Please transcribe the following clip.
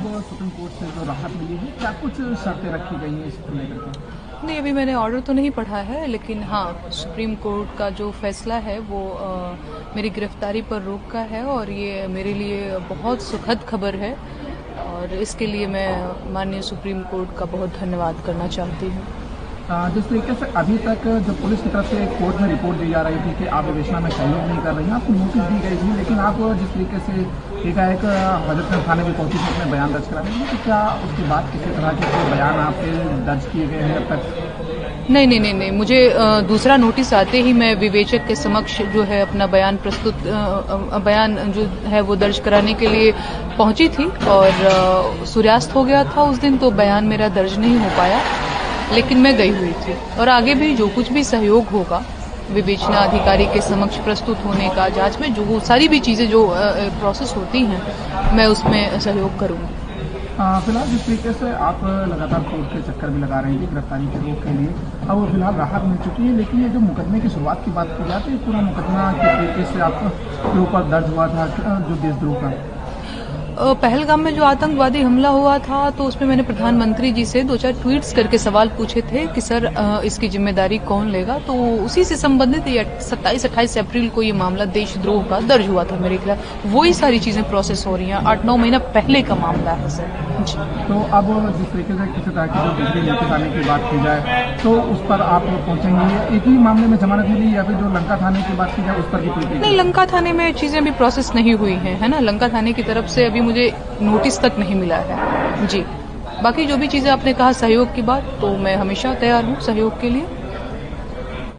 अब supreme court से जो राहत मिली है, क्या कुछ शर्तें रखी गई हैं इसको लेकर के? नहीं, अभी मैंने ऑर्डर तो नहीं पढ़ा है, लेकिन हाँ, सुप्रीम कोर्ट का जो फैसला है वो मेरी गिरफ्तारी पर रोक का है और ये मेरे लिए बहुत सुखद खबर है और इसके लिए मैं माननीय सुप्रीम कोर्ट का बहुत धन्यवाद करना चाहती हूँ। जिस तरीके से अभी तक जो पुलिस की तरफ से कोर्ट में रिपोर्ट दी जा रही थी कि आप विवेचना में सहयोग नहीं कर रही हैं, आपको नोटिस दी गई थी, लेकिन आप जिस तरीके से एकाएक हजरतगंज थाने में पहुंची थी अपने बयान दर्ज करा रही हैं, तो क्या उसके बाद किसी तरह के कोई बयान आपके दर्ज किए गए हैं अब तक? नहीं, मुझे दूसरा नोटिस आते ही मैं विवेचक के समक्ष जो है अपना बयान जो है वो दर्ज कराने के लिए पहुंची थी और सूर्यास्त हो गया था उस दिन, तो बयान मेरा दर्ज नहीं हो पाया, लेकिन मैं गई हुई थी और आगे भी जो कुछ भी सहयोग होगा विवेचना अधिकारी के समक्ष प्रस्तुत होने का, जांच में जो सारी भी चीजें जो प्रोसेस होती हैं मैं उसमें सहयोग करूंगी। फिलहाल जिस तरीके से आप लगातार कोर्ट के चक्कर भी लगा रही थी गिरफ्तारी के रोक के लिए, अब फिलहाल राहत मिल चुकी है, लेकिन ये जो मुकदमे की शुरुआत की बात की जाए तो पूरा मुकदमा किस तरीके से आपके ऊपर दर्ज हुआ था जो देशद्रोह का? पहलगाम में जो आतंकवादी हमला हुआ था तो उसमें मैंने प्रधानमंत्री जी से 2-4 ट्वीट्स करके सवाल पूछे थे कि सर इसकी जिम्मेदारी कौन लेगा, तो उसी से संबंधित 27-28 अप्रैल को ये मामला देशद्रोह का दर्ज हुआ था मेरे खिलाफ। वही सारी चीजें प्रोसेस हो रही हैं, 8-9 महीना पहले का मामला है सर जी। तो अब जिस तरीके से किसी तरह की जो दूसरे लंका थाने की बात की जाए तो उस पर आप पहुंचेंगे, एक ही मामले में जमानत मिली या फिर जो लंका थाने की बात की जाए उस पर भी कोई? नहीं, लंका थाने में चीजें अभी प्रोसेस नहीं हुई हैं, है ना। लंका थाने की तरफ से अभी मुझे नोटिस तक नहीं मिला है जी। बाकी जो भी चीजें आपने कहा सहयोग की बात, तो मैं हमेशा तैयार हूँ सहयोग के लिए।